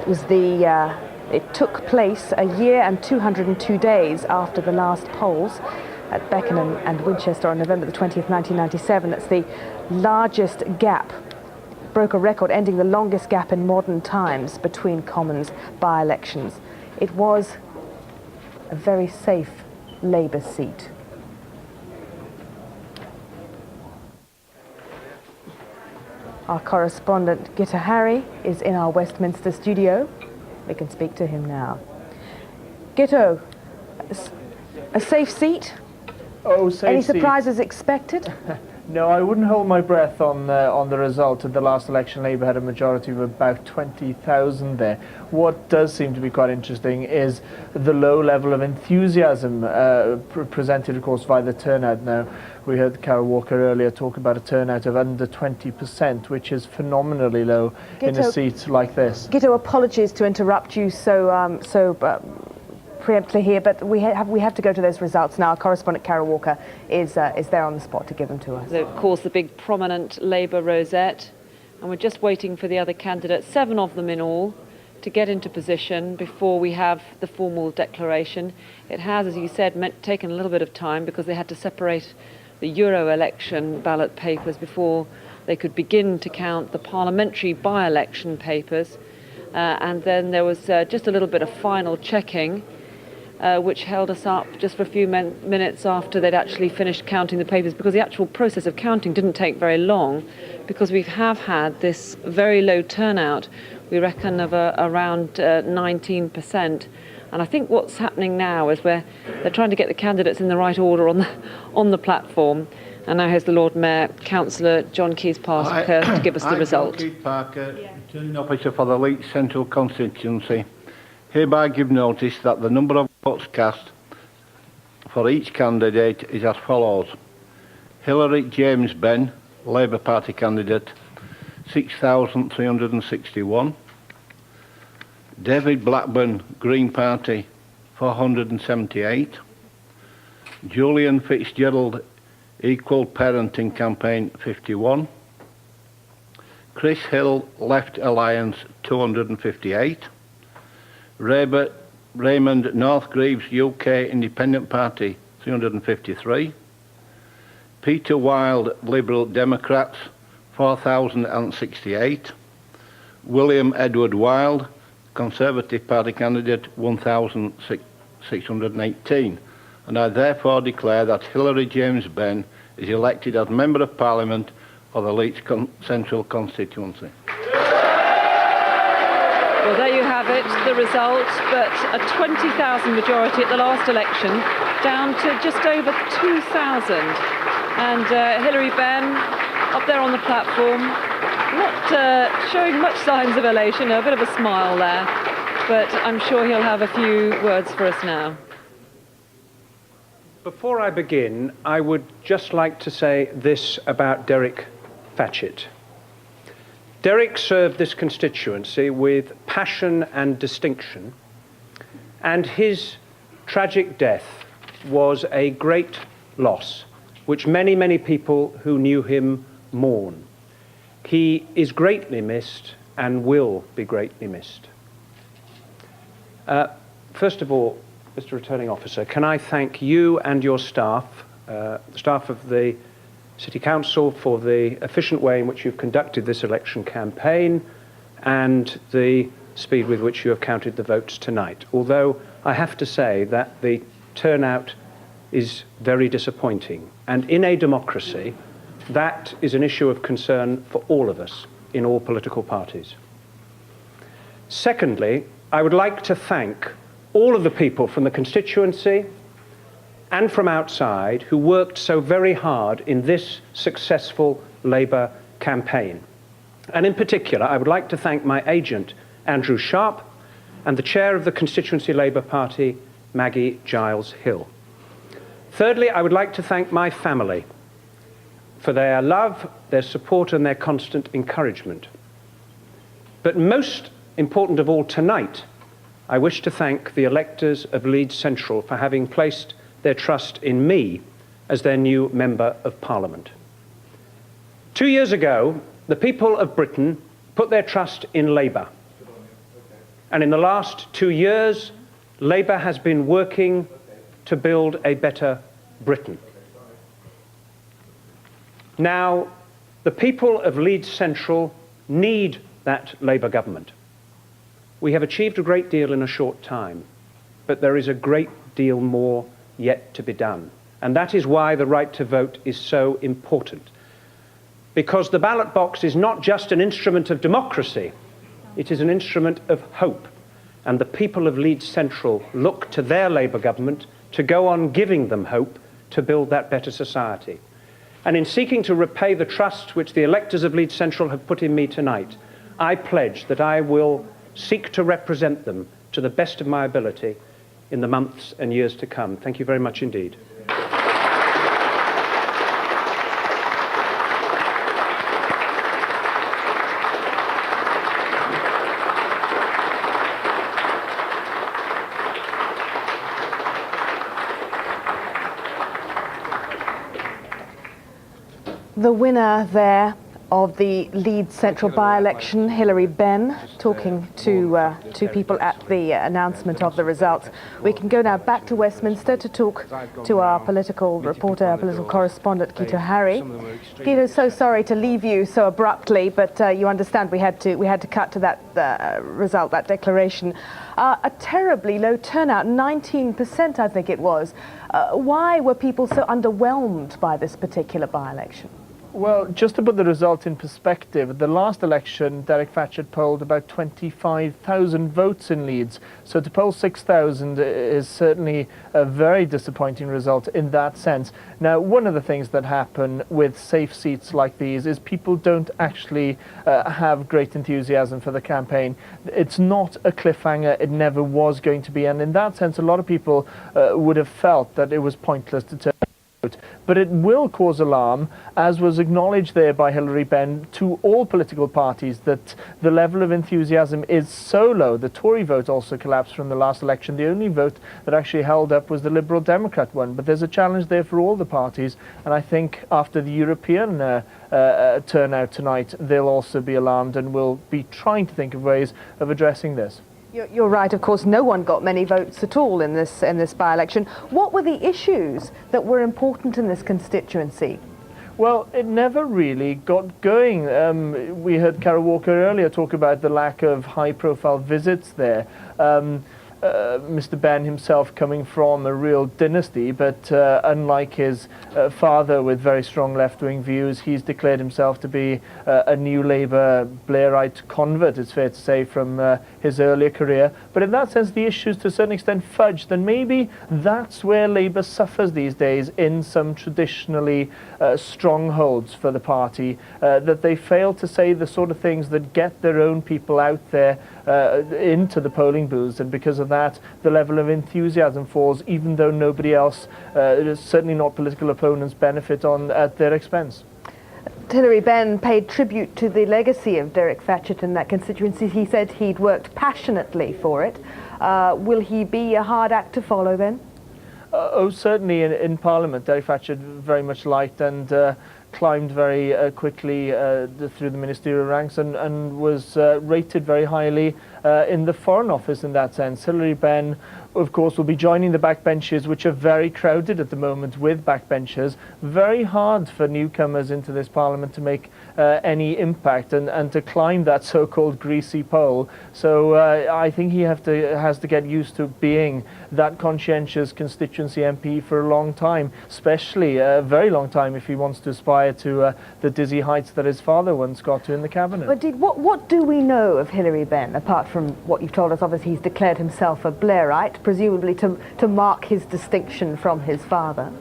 It took place a year and 202 days after the last polls at Beckenham and Winchester on November the 20th, 1997. That's the largest gap, broke a record, ending the longest gap in modern times between Commons by-elections. It was a very safe Labour seat. Our correspondent Gito Harri is in our Westminster studio. We can speak to him now. Gito, a safe seat? Oh, safe Any seat. surprises expected? No, I wouldn't hold my breath on the result. At the last election, Labour had a majority of about 20,000 there. What does seem to be quite interesting is the low level of enthusiasm presented, of course, by the turnout. Now, we heard Carole Walker earlier talk about a turnout of under 20%, which is phenomenally low in a seat like this. Gito, apologies to interrupt you so preemptively here, but we have to go to those results now. Our correspondent Carole Walker is there on the spot to give them to us. So, of course, the big prominent Labour rosette, and we're just waiting for the other candidates, 7 of them in all, to get into position before we have the formal declaration. It has, as you said, taken a little bit of time because they had to separate the Euro election ballot papers before they could begin to count the parliamentary by-election papers. And then there was just a little bit of final checking, which held us up just for a few minutes after they'd actually finished counting the papers, because the actual process of counting didn't take very long, because we have had this very low turnout, we reckon of around 19%. And I think what's happening now is they're trying to get the candidates in the right order on the platform. And now here's the Lord Mayor, Councillor John Keyes-Parker, to give us the result. John Keyes-Parker, returning officer for the Leeds Central constituency, hereby give notice that the number of votes cast for each candidate is as follows. Hilary James Benn, Labour Party candidate, 6,361. David Blackburn, Green Party, 478. Julian Fitzgerald, Equal Parenting Campaign, 51. Chris Hill, Left Alliance, 258. Raymond Northgreaves, UK Independent Party, 353. Peter Wilde, Liberal Democrats, 4,068. William Edward Wilde, Conservative Party candidate, 1,618. And I therefore declare that Hilary James Benn is elected as Member of Parliament for the Leeds Central constituency. Well, there you have it, the result, but a 20,000 majority at the last election, down to just over 2,000. And Hilary Benn, up there on the platform, not showing much signs of elation, a bit of a smile there, but I'm sure he'll have a few words for us now. Before I begin, I would just like to say this about Derek Fatchett. Derek served this constituency with passion and distinction, and his tragic death was a great loss, which many, many people who knew him mourn. He is greatly missed and will be greatly missed. First of all, Mr. Returning Officer, can I thank you and your staff, the staff of the City Council, for the efficient way in which you've conducted this election campaign and the speed with which you have counted the votes tonight. Although I have to say that the turnout is very disappointing, and in a democracy, that is an issue of concern for all of us in all political parties. Secondly, I would like to thank all of the people from the constituency and from outside who worked so very hard in this successful Labour campaign. And in particular, I would like to thank my agent, Andrew Sharp, and the chair of the constituency Labour Party, Maggie Giles Hill. Thirdly, I would like to thank my family for their love, their support, and their constant encouragement. But most important of all tonight, I wish to thank the electors of Leeds Central for having placed their trust in me as their new Member of Parliament. 2 years ago, the people of Britain put their trust in Labour. And in the last 2 years, Labour has been working to build a better Britain. Now, the people of Leeds Central need that Labour government. We have achieved a great deal in a short time, but there is a great deal more yet to be done. And that is why the right to vote is so important. Because the ballot box is not just an instrument of democracy, it is an instrument of hope. And the people of Leeds Central look to their Labour government to go on giving them hope to build that better society. And in seeking to repay the trust which the electors of Leeds Central have put in me tonight, I pledge that I will seek to represent them to the best of my ability in the months and years to come. Thank you very much indeed. The winner there of the Leeds Central by-election, Hilary Benn, talking to people at the announcement of the results. We can go now back to Westminster to talk to our political reporter, our political correspondent, Gito Harri. Gito, so sorry to leave you so abruptly, but you understand we had to cut to that result, that declaration. A terribly low turnout, 19% I think it was. Why were people so underwhelmed by this particular by-election? Well, just to put the result in perspective, the last election, Derek Thatcher polled about 25,000 votes in Leeds. So to poll 6,000 is certainly a very disappointing result in that sense. Now, one of the things that happen with safe seats like these is people don't actually have great enthusiasm for the campaign. It's not a cliffhanger. It never was going to be. And in that sense, a lot of people would have felt that it was pointless to turn. But it will cause alarm, as was acknowledged there by Hilary Benn, to all political parties, that the level of enthusiasm is so low. The Tory vote also collapsed from the last election. The only vote that actually held up was the Liberal Democrat one. But there's a challenge there for all the parties. And I think after the European turnout tonight, they'll also be alarmed and will be trying to think of ways of addressing this. You're right, of course, no one got many votes at all in this by-election. What were the issues that were important in this constituency? Well, it never really got going. We heard Carole Walker earlier talk about the lack of high-profile visits there. Mr. Benn himself coming from a real dynasty, but unlike his father with very strong left-wing views, he's declared himself to be a new Labour Blairite convert, it's fair to say, from his earlier career. But in that sense, the issues to a certain extent fudged, and maybe that's where Labour suffers these days in some traditionally strongholds for the party, that they fail to say the sort of things that get their own people out there into the polling booths, and because of that, the level of enthusiasm falls, even though nobody else, certainly not political opponents, benefit at their expense. Hilary Benn paid tribute to the legacy of Derek Thatcher in that constituency. He said he'd worked passionately for it. Will he be a hard act to follow then? Oh, certainly in Parliament, Derek Thatcher very much liked and climbed very quickly through the ministerial ranks and was rated very highly in the Foreign Office in that sense. Hilary Benn, of course, will be joining the backbenchers, which are very crowded at the moment with backbenchers. Very hard for newcomers into this Parliament to make any impact and to climb that so-called greasy pole. So I think he has to get used to being that conscientious constituency MP for a long time, especially a very long time if he wants to aspire to the dizzy heights that his father once got to in the cabinet. But what do we know of Hilary Benn, apart from what you've told us? Obviously, he's declared himself a Blairite, presumably to mark his distinction from his father.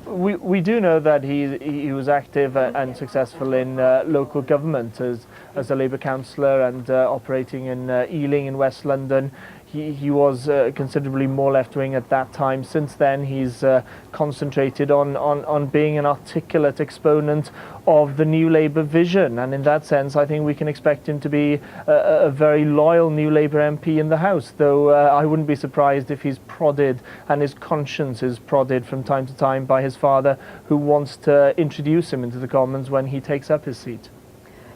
We do know that he was active and successful in local government as a Labour councillor and operating in Ealing in West London. He was considerably more left-wing at that time. Since then, he's concentrated on being an articulate exponent of the New Labour vision. And in that sense, I think we can expect him to be a very loyal New Labour MP in the House, though I wouldn't be surprised if he's prodded and his conscience is prodded from time to time by his father, who wants to introduce him into the Commons when he takes up his seat.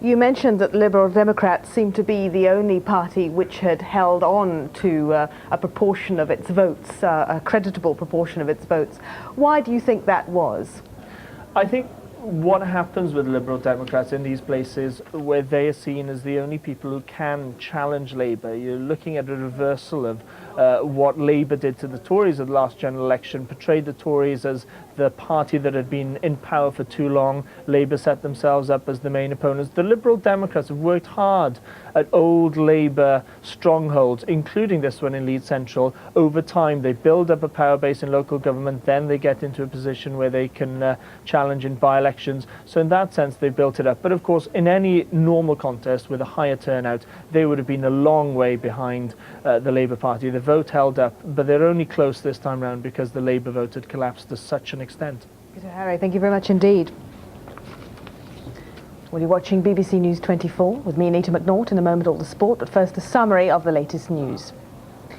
You mentioned that Liberal Democrats seemed to be the only party which had held on to a proportion of its votes, a creditable proportion of its votes. Why do you think that was? I think what happens with Liberal Democrats in these places where they are seen as the only people who can challenge Labour, you're looking at a reversal of what Labour did to the Tories at the last general election, portrayed the Tories as the party that had been in power for too long. Labour set themselves up as the main opponents. The Liberal Democrats have worked hard at old Labour strongholds, including this one in Leeds Central. Over time, they build up a power base in local government, then they get into a position where they can challenge in by-elections. So in that sense, they built it up. But of course, in any normal contest with a higher turnout, they would have been a long way behind the Labour Party. The vote held up, but they're only close this time round because the Labour vote had collapsed to such an extent. Gito Harri, thank you very much indeed. Well, you're watching BBC News 24 with me, Anita McNaught. In a moment, all the sport, but first a summary of the latest news.